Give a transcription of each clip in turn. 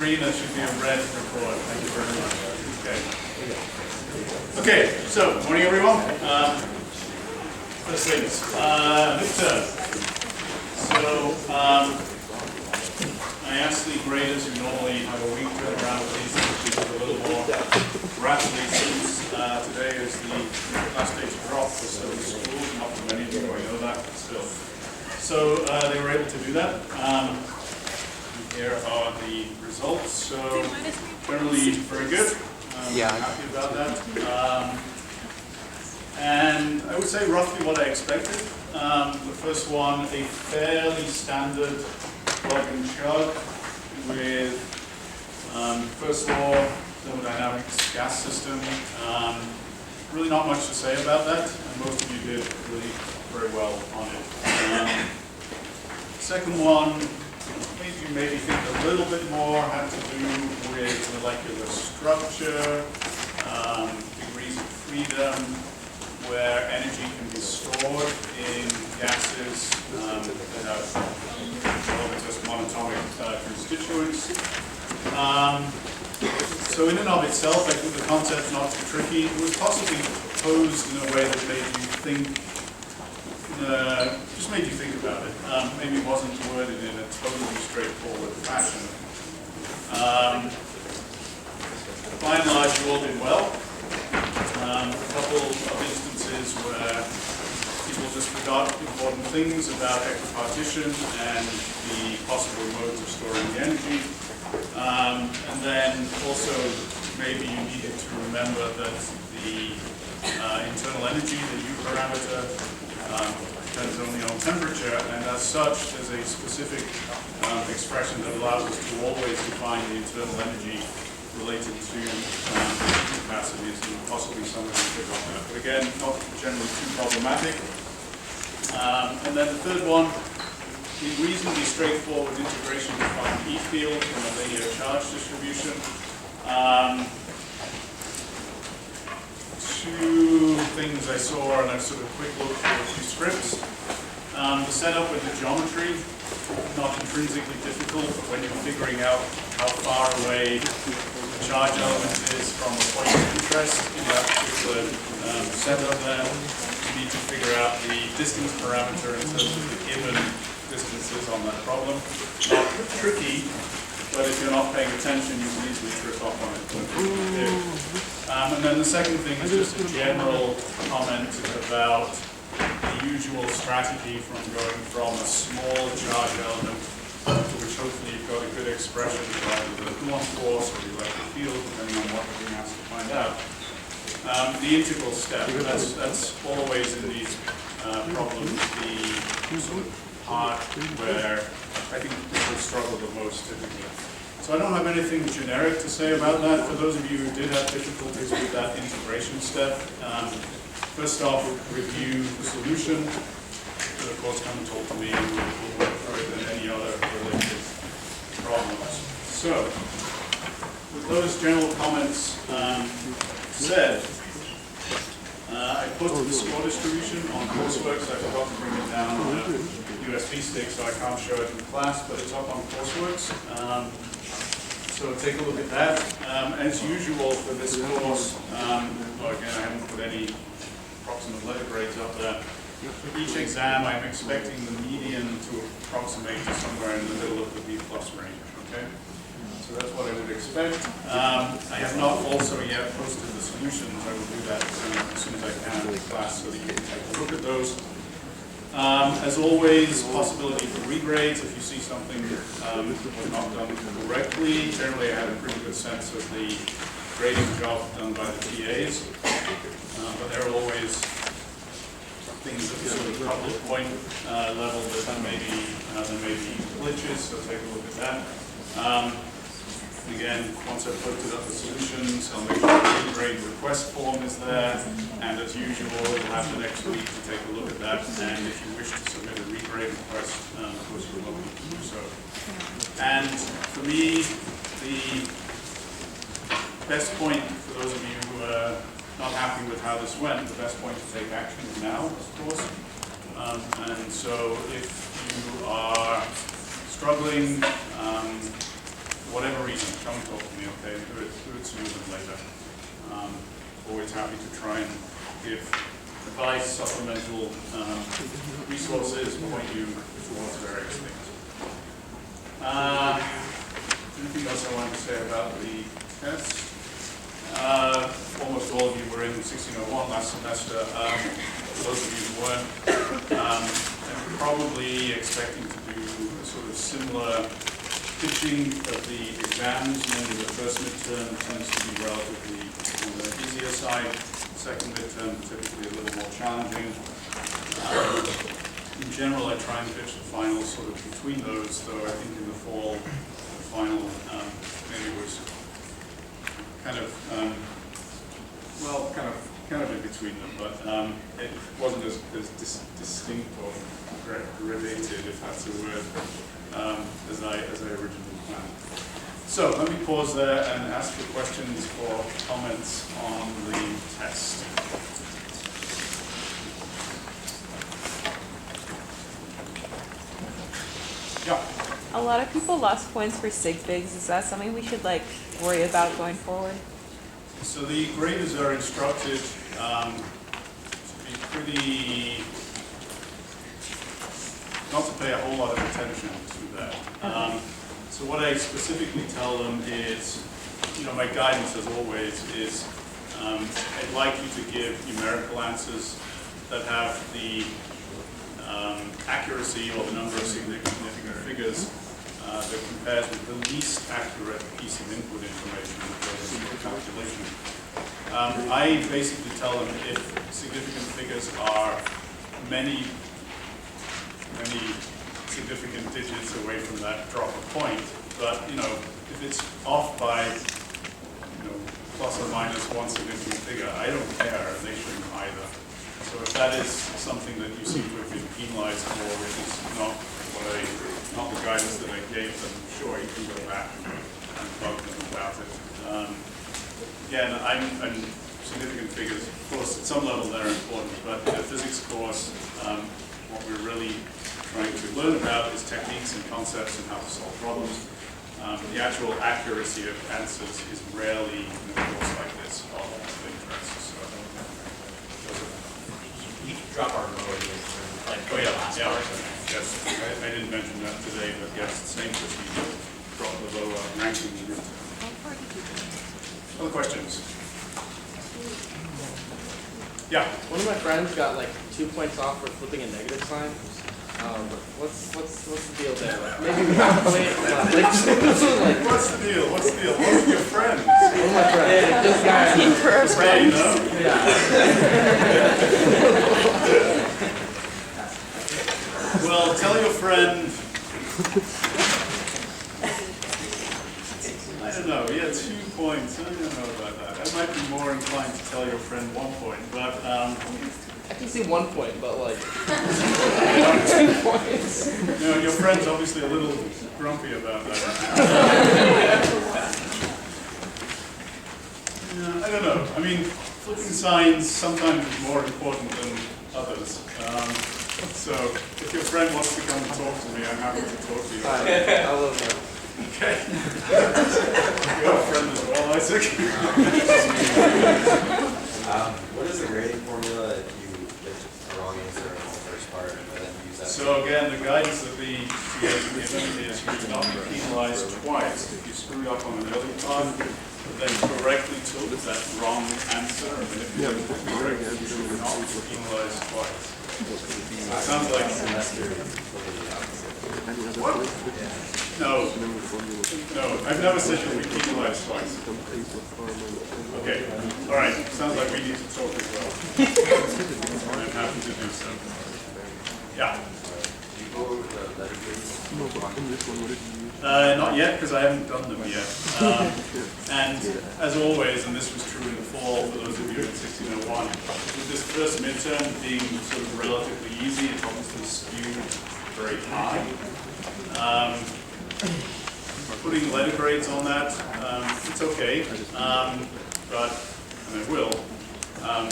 screen, there should be a red report. Thank you very much. Okay, so, morning everyone. First things, midterm. So, I asked the graders who normally have a week to around these things a little more rapidly since today is the last day to drop for certain schools, not for many of you, I know that, but still. So they were able to do that. Here are the results. So generally very good. I'm happy about that. And I would say roughly what I expected. The first one, a fairly standard plug and chug with first law, thermodynamics, gas system. Really not much to say about that, and most of you did really very well on it. Second one, made you maybe think a little bit more, had to do with molecular structure, degrees of freedom, where energy can be stored in gases that have just monatomic constituents. So in and of itself, I think the concept's not too tricky. It was possibly posed in a way that made you think, just made you think about it. Maybe it wasn't worded in a totally straightforward fashion. By and large, you all did well. A couple of instances where people just forgot important things about equipartition and the possible modes of storing the energy. And then also maybe you needed to remember that the internal energy, the U parameter, depends only on temperature, and as such there's a specific expression that allows us to always define the internal energy related to capacities, and possibly something to pick up that. But again, not generally too problematic. And then the third one, the reasonably straightforward integration from E field from a linear charge distribution. Two things I saw, and I sort of quick look through a few scripts. The setup with the geometry, not intrinsically difficult, but when you're figuring out how far away the charge element is from a point of interest in that particular setup there, you need to figure out the distance parameter in terms of the given distances on that problem. Not tricky, but if you're not paying attention, you can easily trip up on it. And then the second thing is just a general comment about the usual strategy from going from a small charge element to which hopefully you've got a good expression for either the Coulomb force or the electric field, depending on what you're being asked to find out. The integral step, that's always in these problems the sort of part where I think people struggle the most typically. So I don't have anything generic to say about that. For those of you who did have difficulties with that integration step, first off, review the solution. So of course, come and talk to me, and we'll work through it and any other related problems. So, with those general comments said, I posted the score distribution on Courseworks. I forgot to bring it down on a USB stick, so I can't show it in class, but it's up on Courseworks. So take a look at that. As usual for this course, well, again, I haven't put any approximate letter grades up there. For each exam, I'm expecting the median to approximate to somewhere in the middle of the B+ range. Okay, so that's what I would expect. I have not also yet posted the solutions. I will do that as soon as I can in class, so that you can take a look at those. As always, possibility for regrades if you see something was not done correctly. Generally, I have a pretty good sense of the grading job done by the TAs, but there are always things at the sort of public point level that there may be glitches, so take a look at that. Again, once I've posted up the solutions, I'll make sure the regrade request form is there, and as usual, you'll have the next week to take a look at that, and if you wish to submit a regrade request, of course you're welcome to do so. And for me, the best point, for those of you who are not happy with how this went, the best point to take action is now, of course. And so if you are struggling, whatever reason, come and talk to me, okay? Do it sooner than later. Always happy to try and give advice, supplemental resources, point you towards various things. Anything else I wanted to say about the test? Almost all of you were in 1601 last semester. For those of you who weren't, I'm probably expecting to do a sort of similar pitching of the exams. Mainly the first midterm tends to be relatively on the easier side. Second midterm typically a little more challenging. In general, I try and pitch the final sort of between those, though I think in the fall, the final maybe was kind of, well, kind of in between them, but it wasn't as distinct or gradated, if that's a word, as I originally planned. So let me pause there and ask for questions or comments on the test. Yeah. A lot of people lost points for sig figs. Is that something we should like worry about going forward? So the graders are instructed to be pretty, not to pay a whole lot of attention to that. So what I specifically tell them is, my guidance as always is, I'd like you to give numerical answers that have the accuracy or the number of significant figures that compares with the least accurate piece of input information that goes into the calculation. I basically tell them if significant figures are many significant digits away from that drop of point, but if it's off by plus or minus one significant figure, I don't care, and they shouldn't either. So if that is something that you seem to have been penalized for, which is not the guidance that I gave them, sure, you can go back and bug them about it. Again, I'm significant figures, of course, at some level they're important, but in a physics course, what we're really trying to learn about is techniques and concepts and how to solve problems. The actual accuracy of answers is rarely in a course like this of interest. So, you can drop our lower last part. Yes, I didn't mention that today, but yes, same procedure. Drop the lower ranking unit. Other questions? Yeah. One of my friends got like 2 points off for flipping a negative sign. What's the deal there? Like, maybe we have to wait. What's the deal? What's the deal? One of your friends? One of my friends. This guy. Ray, no? Yeah. Well, tell your friend. I don't know. He had 2 points. I don't know about that. I might be more inclined to tell your friend 1 point, but I can see 1 point, but like 2 points. your friend's obviously a little grumpy about that. I don't know. I mean, flipping signs sometimes is more important than others. So if your friend wants to come and talk to me, I'm happy to talk to you. I love that. Okay. You're a friend as well, Isaac. What is the grading formula if you get the wrong answer in the first part and then use that? So again, the guidance that the TA has given is you do not be penalized twice. If you screwed up on an early part, then correctly took that wrong answer, and then if you didn't correct it, you should not be penalized twice. So it sounds like what? No, I've never said you'll be penalized twice. Okay, all right. Sounds like we need to talk as well. I'm happy to do so. Yeah. Not yet, because I haven't done them yet. And as always, and this was true in the fall for those of you in 1601, with this first midterm being sort of relatively easy, it's obviously skewed very high. Putting letter grades on that, it's okay, but, and I will,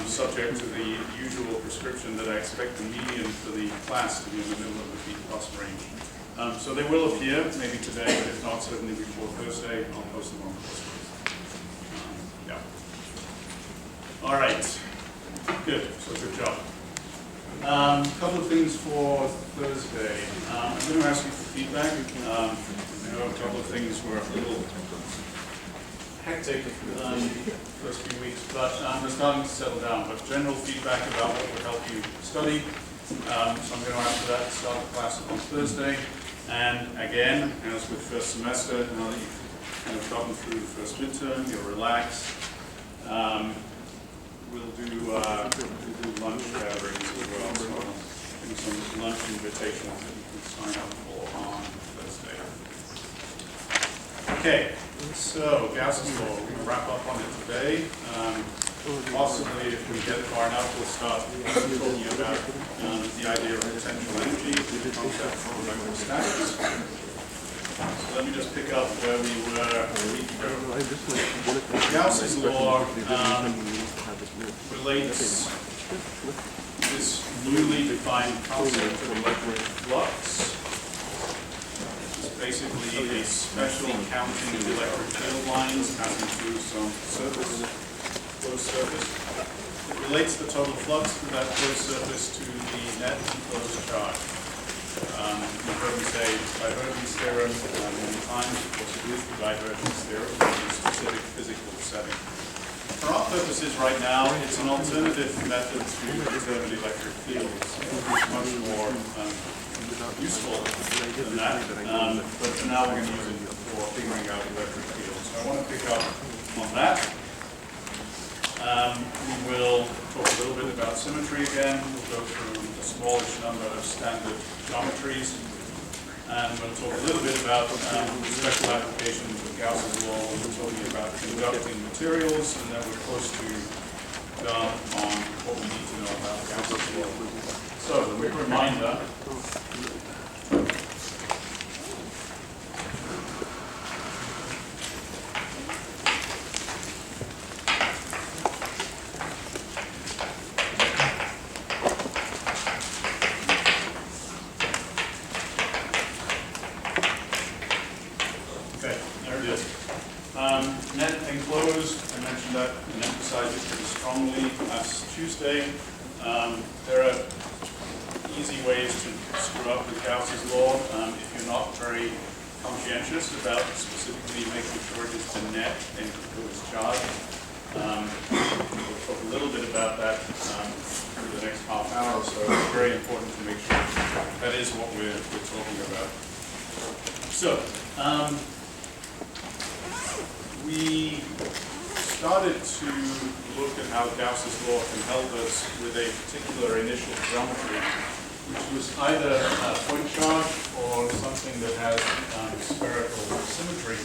subject to the usual prescription that I expect the median for the class to be in the middle of the B+ range. So they will appear, maybe today, but if not, certainly before Thursday, I'll post them on CourseWiz. Yeah. All right, good, so good job. Couple of things for Thursday. I'm going to ask you for feedback. I know a couple of things were a little hectic first few weeks, but we're starting to settle down. But general feedback about what would help you study. So I'm going to ask for that to start the class on Thursday. And again, as with first semester, now that you've kind of gotten through the first midterm, you're relaxed. We'll do lunch gatherings as well. So I'll do some lunch invitations that you can sign up for on Thursday. Okay, so Gauss's law, we're going to wrap up on it today. Possibly, if we get far enough, we'll start talking about the idea of potential energy, the concept of electrostatics. So let me just pick up where we were a week ago. Gauss's law relates this newly defined concept of electric flux. It's basically a special counting of electric field lines passing through some surface. Closed surface. It relates the total flux through that closed surface to the net enclosed charge. You've heard me say divergence theorem many times. Of course, it is the divergence theorem in a specific physical setting. For our purposes right now, it's an alternative method to determine electric fields. It's much more useful than that. But for now, we're going to use it for figuring out electric fields. So I want to pick up on that. We will talk a little bit about symmetry again. We'll go through a smallish number of standard geometries. And we'll talk a little bit about special applications of Gauss's law. We're talking about conducting materials, and then we're close to done on what we need to know about Gauss's law. So, a quick reminder. Net enclosed, I mentioned that and emphasized it pretty strongly last Tuesday. There are easy ways to screw up with Gauss's law if you're not very conscientious about specifically making sure it is the net enclosed charge. We'll talk a little bit about that through the next half hour, so it's very important to make sure that is what we're talking about. So, we started to look at how Gauss's law can help us with a particular initial geometry, which was either a point charge or something that has spherical symmetry.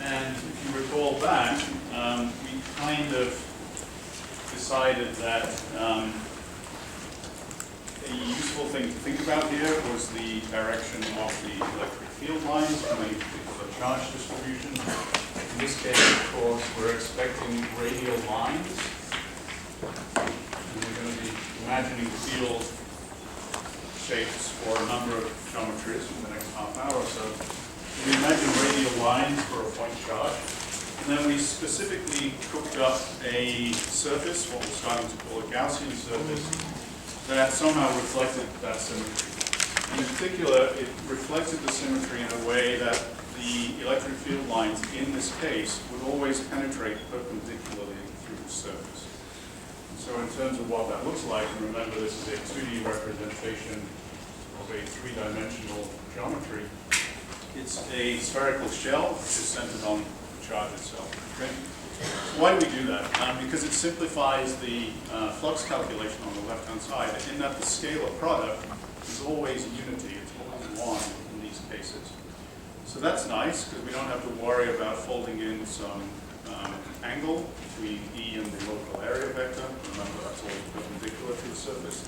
And if you recall back, we kind of decided that a useful thing to think about here was the direction of the electric field lines from a particular charge distribution. In this case, of course, we're expecting radial lines. And we're going to be imagining field shapes for a number of geometries in the next half hour or so. We imagine radial lines for a point charge. And then we specifically cooked up a surface, what we're starting to call a Gaussian surface, that somehow reflected that symmetry. In particular, it reflected the symmetry in a way that the electric field lines in this case would always penetrate perpendicularly through the surface. And so in terms of what that looks like, and remember this is a 2D representation of a three-dimensional geometry, it's a spherical shell which is centered on the charge itself. Okay? So why do we do that? Because it simplifies the flux calculation on the left-hand side, in that the scalar product is always unity, it's always one in these cases. So that's nice, because we don't have to worry about folding in some angle between E and the local area vector. Remember, that's always perpendicular to the surface.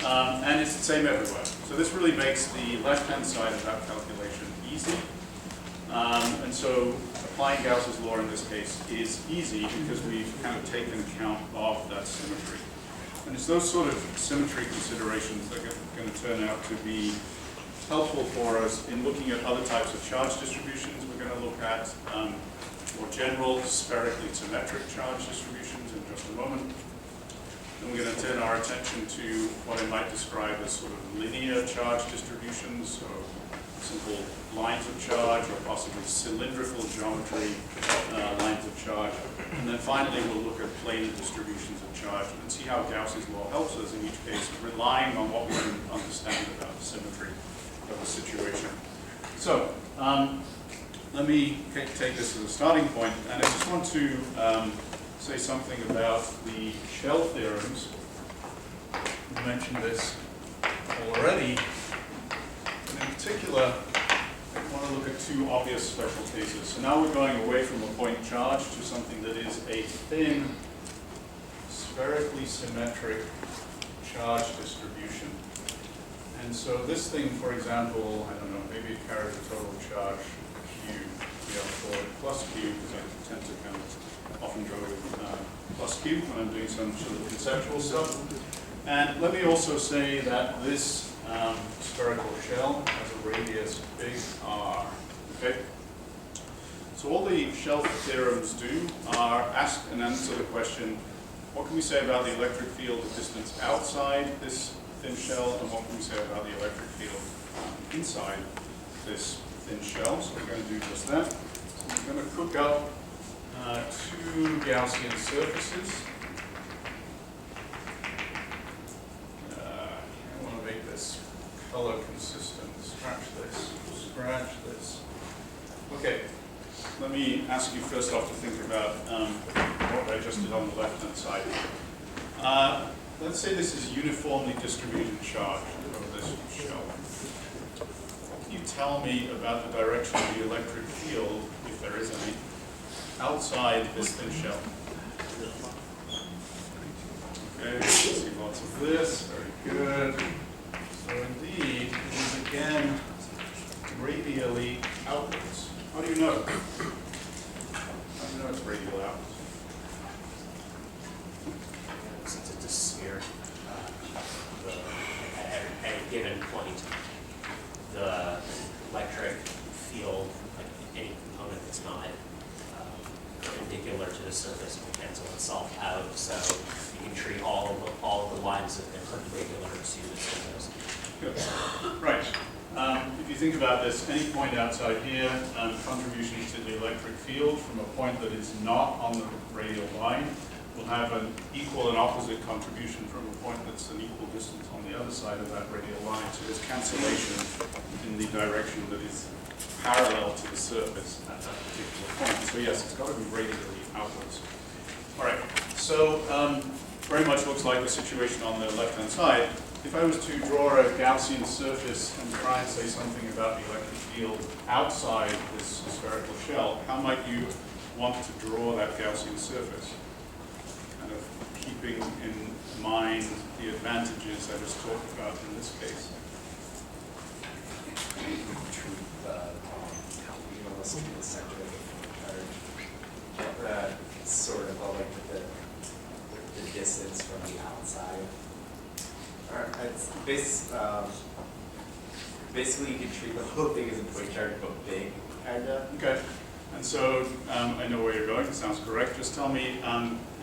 And it's the same everywhere. So this really makes the left-hand side of that calculation easy. And so applying Gauss's law in this case is easy because we've kind of taken account of that symmetry. And it's those sort of symmetry considerations that are going to turn out to be helpful for us in looking at other types of charge distributions. We're going to look at more general spherically symmetric charge distributions in just a moment. Then we're going to turn our attention to what I might describe as sort of linear charge distributions, so simple lines of charge or possibly cylindrical geometry lines of charge. And then finally we'll look at planar distributions of charge and see how Gauss's law helps us in each case, relying on what we can understand about the symmetry of the situation. So let me take this as a starting point, and I just want to say something about the shell theorems. I mentioned this already. And in particular, I want to look at two obvious special cases. So now we're going away from a point charge to something that is a thin, spherically symmetric charge distribution. And so this thing, for example, I don't know, maybe it carries a total charge Q. I'll call it plus Q, because I tend to kind of often go with plus Q when I'm doing some sort of conceptual stuff. And let me also say that this spherical shell has a radius big R. Okay? So all the shell theorems do are ask and answer the question, what can we say about the electric field at distance outside this thin shell, and what can we say about the electric field inside this thin shell? So we're going to do just that. So we're going to cook up two Gaussian surfaces. I want to make this color consistent. Scratch this. Scratch this. Okay. Let me ask you first off to think about what I just did on the left-hand side. Let's say this is uniformly distributed charge over this shell. What can you tell me about the direction of the electric field, if there is any, outside this thin shell? Okay, see lots of this, very good. So indeed, it is again radially outwards. How do you know? How do you know it's radial outwards? Since it's a sphere, at a given point, the electric field, like any component that's not perpendicular to the surface, will cancel itself out. So you can treat all of the lines that are perpendicular to the surface. Good. Right. If you think about this, any point outside here, contribution to the electric field from a point that is not on the radial line will have an equal and opposite contribution from a point that's an equal distance on the other side of that radial line. So there's cancellation in the direction that is parallel to the surface at that particular point. So yes, it's got to be radially outwards. All right. So very much looks like the situation on the left-hand side. If I was to draw a Gaussian surface and try and say something about the electric field outside this spherical shell, how might you want to draw that Gaussian surface? Kind of keeping in mind the advantages I just talked about in this case. Universal to the center of the charge. Sort of like the distance from the outside. It's basically you can treat the whole thing as a point charge, but big, kind of. Okay. And so I know where you're going. It sounds correct. Just tell me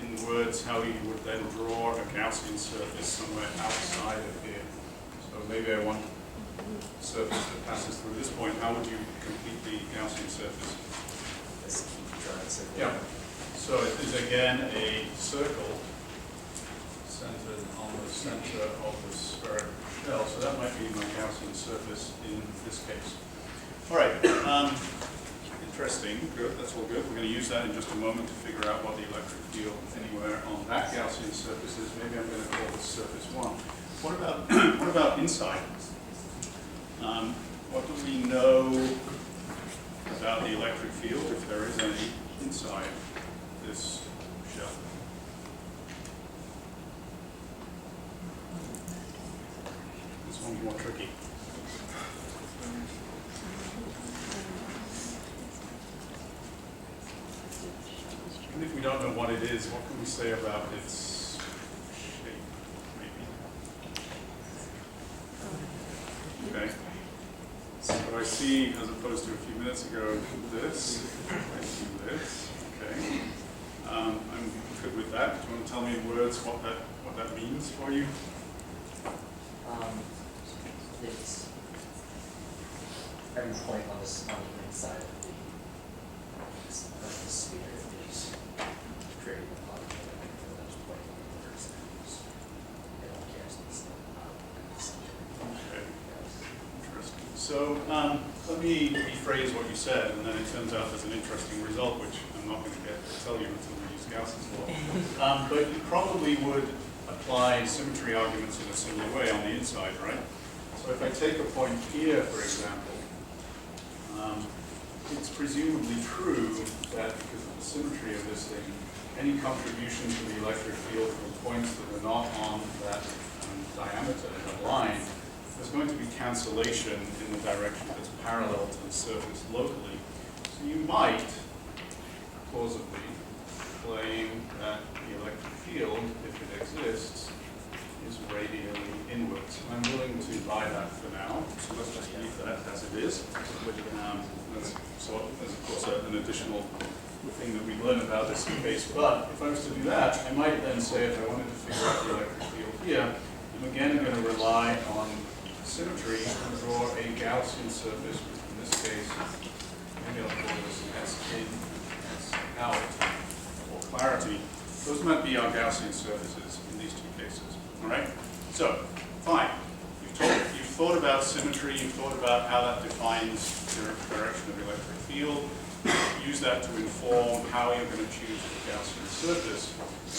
in words how you would then draw a Gaussian surface somewhere outside of here. So maybe I want a surface that passes through this point. How would you complete the Gaussian surface? Just keep drawing a circle. Yeah. So it is again a circle centered on the center of the spherical shell. So that might be my Gaussian surface in this case. All right. Interesting. Good. That's all good. We're going to use that in just a moment to figure out what the electric field anywhere on that Gaussian surface is. Maybe I'm going to call this surface 1. What about inside? What do we know about the electric field, if there is any, inside this shell? This one's more tricky. And if we don't know what it is, what can we say about its shape? see, as opposed to a few minutes ago, this, I do this, okay. I'm good with that. Do you want to tell me in words what that means for you? It's every point on the inside of the sphere is creating a positive and those point on the other side. It all cares this Okay, interesting. So let me rephrase what you said, and then it turns out there's an interesting result, which I'm not going to get to tell you until we use Gauss's law. But you probably would apply symmetry arguments in a similar way on the inside, right? So if I take a point here, for example, it's presumably true that because of the symmetry of this thing, any contribution to the electric field from points that are not on that diameter, that line, there's going to be cancellation in the direction that's parallel to the surface locally. So you might plausibly claim that the electric field, if it exists, is radially inwards. And I'm willing to buy that for now, so let's just leave that as it is. There's of course an additional thing that we learn about this case, but if I was to do that, I might then say if I wanted to figure out the electric field here, I'm again going to rely on symmetry and draw a Gaussian surface, which in this case, maybe I'll call this S in, S out, or clarity. Those might be our Gaussian surfaces in these two cases. All right? So, fine. You've thought about symmetry, you've thought about how that defines the direction of the electric field. Use that to inform how you're going to choose the Gaussian surface.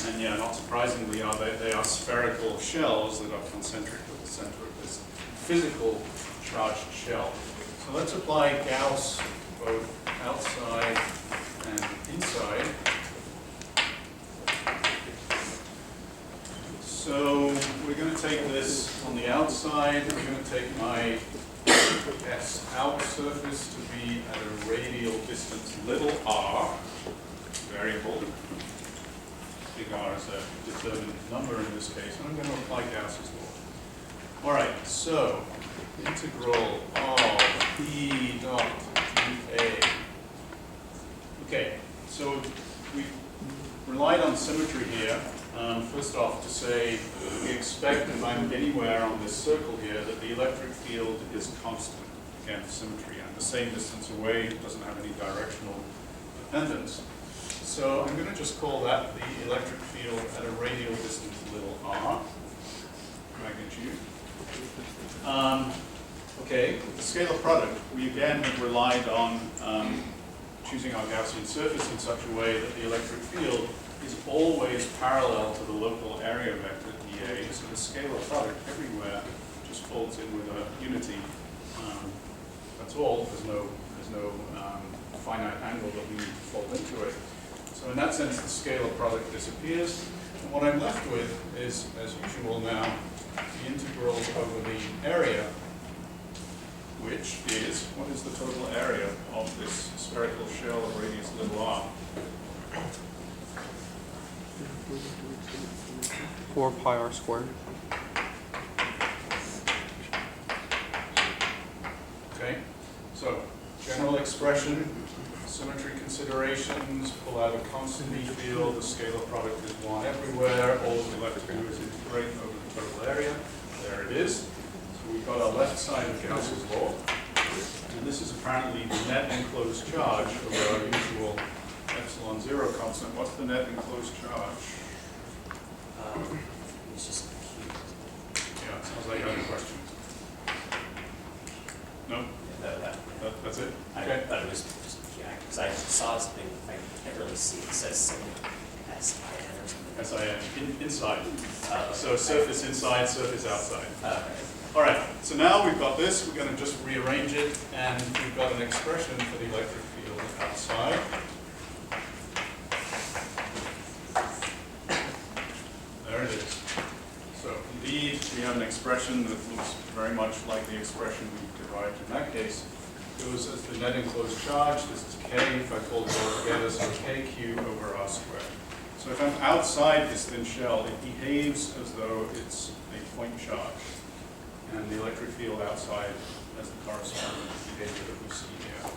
And yeah, not surprisingly, they are spherical shells that are concentric with the center of this physical charged shell. So let's apply Gauss both outside and inside. So we're going to take this on the outside. We're going to take my S out surface to be at a radial distance little r, variable. Big R is a determined number in this case, and I'm going to apply Gauss's law. All right, so integral of E dot dA. Okay, so we relied on symmetry here. First off, to say we expect if I'm anywhere on this circle here that the electric field is constant, again, symmetry, and the same distance away, it doesn't have any directional dependence. So I'm going to just call that the electric field at a radial distance little r, magnitude. Okay, the scalar product, we again have relied on choosing our Gaussian surface in such a way that the electric field is always parallel to the local area vector dA, so the scalar product everywhere just folds in with a unity. That's all. There's no finite angle that we need to fold into it. So in that sense, the scalar product disappears, and what I'm left with is, as usual now, the integral over the area, which is, what is the total area of this spherical shell of radius little r? 4 pi r squared. Okay, so general expression, symmetry considerations, pull out a constant E field, the scalar product is 1 everywhere, all we have to do is integrate over the total area. There it is. So we've got our left side of Gauss's law, and this is apparently the net enclosed charge over our usual epsilon 0 constant. What's the net enclosed charge? It's just cute. Yeah, it sounds like you have a question. No? That's it? I thought it was just, yeah, because I saw something, I can't really see, it says something S-I-N or something. SIN, inside. So surface inside, surface outside. Okay. All right, so now we've got this, we're going to just rearrange it, and we've got an expression for the electric field outside. There it is. So indeed, we have an expression that looks very much like the expression we derived in that case. It goes as the net enclosed charge. This is K, if I pull it all together, so KQ over R squared. So if I'm outside this thin shell, it behaves as though it's a point charge. And the electric field outside as the corresponding behavior that we see here.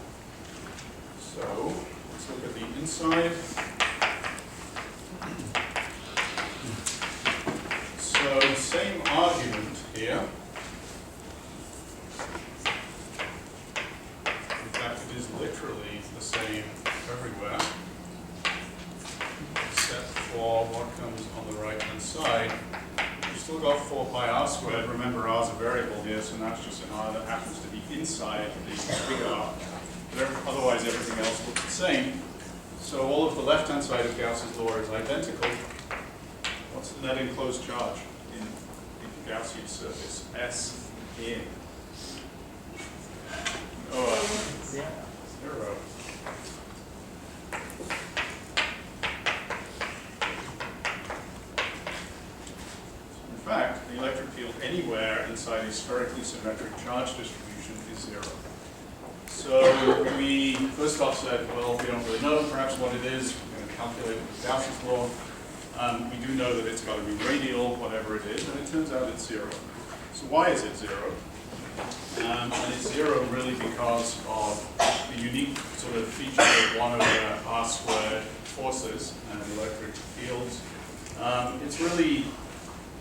So let's look at the inside. So same argument here. In fact, it is literally the same everywhere, except for what comes on the right-hand side. We've still got 4 pi r squared. Remember, r is a variable here, so that's just an r that happens to be inside the big R. But otherwise, everything else looks the same. So all of the left-hand side of Gauss's law is identical. What's the net enclosed charge in the Gaussian surface? S in. Oh, 0. In fact, the electric field anywhere inside a spherically symmetric charge distribution is 0. So we first off said, well, we don't really know perhaps what it is. We're going to calculate it with Gauss's law. We do know that it's got to be radial, whatever it is, and it turns out it's 0. So why is it 0? And it's 0 really because of the unique sort of feature of 1 over r squared forces and electric fields. It's really,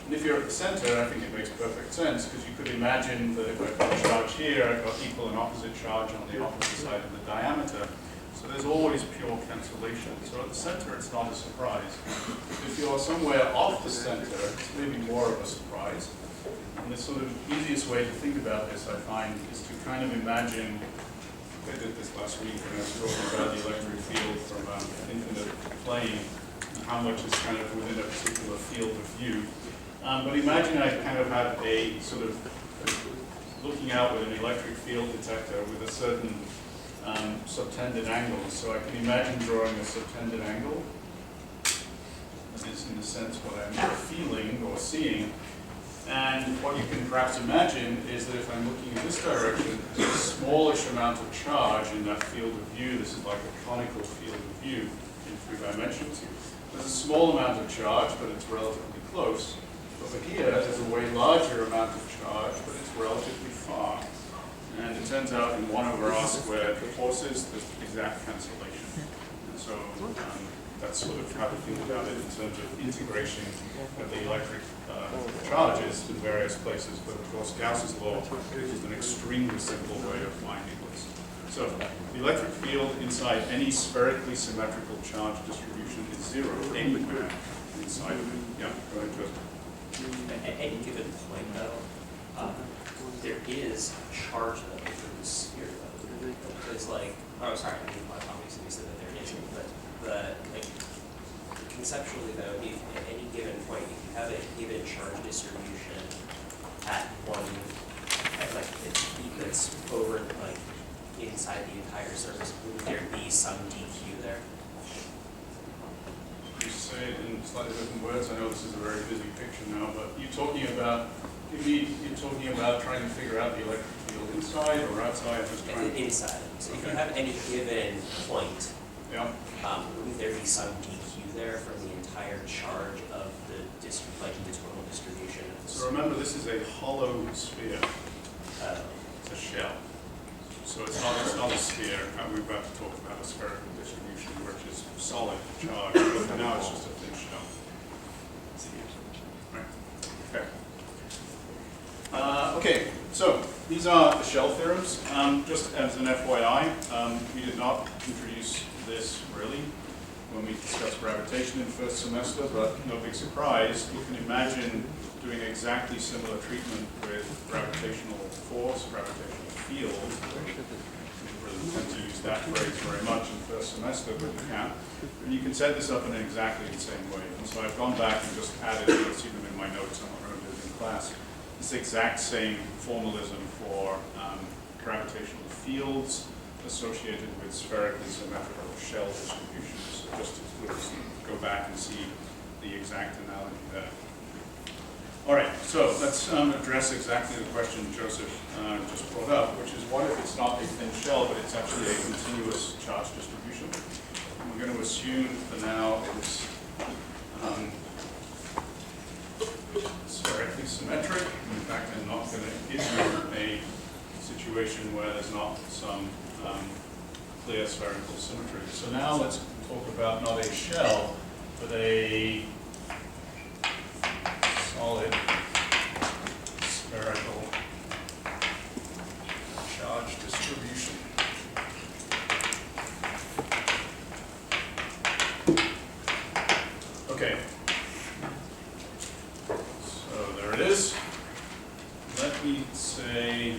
and if you're at the center, I think it makes perfect sense, because you could imagine that if I've got a charge here, I've got equal and opposite charge on the opposite side of the diameter. So there's always pure cancellation. So at the center, it's not a surprise. If you're somewhere off the center, it's maybe more of a surprise. And the sort of easiest way to think about this, I find, is to kind of imagine, I did this last week when I was talking about the electric field from an infinite plane, and how much is kind of within a particular field of view. But imagine I kind of had a sort of looking out with an electric field detector with a certain subtended angle. So I can imagine drawing a subtended angle. That is, in a sense, what I'm feeling or seeing. And what you can perhaps imagine is that if I'm looking in this direction, there's a smallish amount of charge in that field of view. This is like a conical field of view in 3 dimensions. There's a small amount of charge, but it's relatively close. Over here, there's a way larger amount of charge, but it's relatively far. And it turns out in 1 over r squared forces, there's exact cancellation. And so that's sort of how to think about it in terms of integration of the electric charges in various places. But of course, Gauss's law is an extremely simple way of finding this. So the electric field inside any spherically symmetrical charge distribution is 0 anywhere inside of it. Yeah, go ahead, Joseph. At any given point, though, there is charge though within the sphere, though. Because, like, oh, sorry, I mean, obviously we said that there isn't, but conceptually, though, if at any given point, if you have a given charge distribution at that's over, like, inside the entire surface, would there be some dq there? You say it in slightly different words. I know this is a very busy picture now, but you're talking about trying to figure out the electric field inside or outside? Just trying Inside. So if Okay. you have any given point, Yeah. wouldn't there be some dq there from the entire charge of the the total distribution? Of the So remember, this is a hollow sphere. uh, It's a shell. So it's not a sphere. We're about to talk about a spherical distribution, which is solid charge. But for now, it's just a thin shell. Right. Okay. Okay. So these are the shell theorems. Just as an FYI, we did not introduce this really when we discussed gravitation in first semester, but no big surprise. You can imagine doing exactly similar treatment with gravitational force, gravitational field. We really tend to use that phrase very much in first semester, but you can. And you can set this up in exactly the same way. And so I've gone back and just added, you'll see them in my notes, I'm not going to do it in class, this exact same formalism for gravitational fields associated with spherically symmetrical shell distributions. So just to go back and see the exact analogy there. All right, so let's address exactly the question Joseph just brought up, which is what if it's not a thin shell, but it's actually a continuous charge distribution? And we're going to assume for now it's spherically symmetric. In fact, I'm not going to give you a situation where there's not some clear spherical symmetry. So now let's talk about not a shell, but a solid spherical charge distribution. Okay. So there it is. Let me say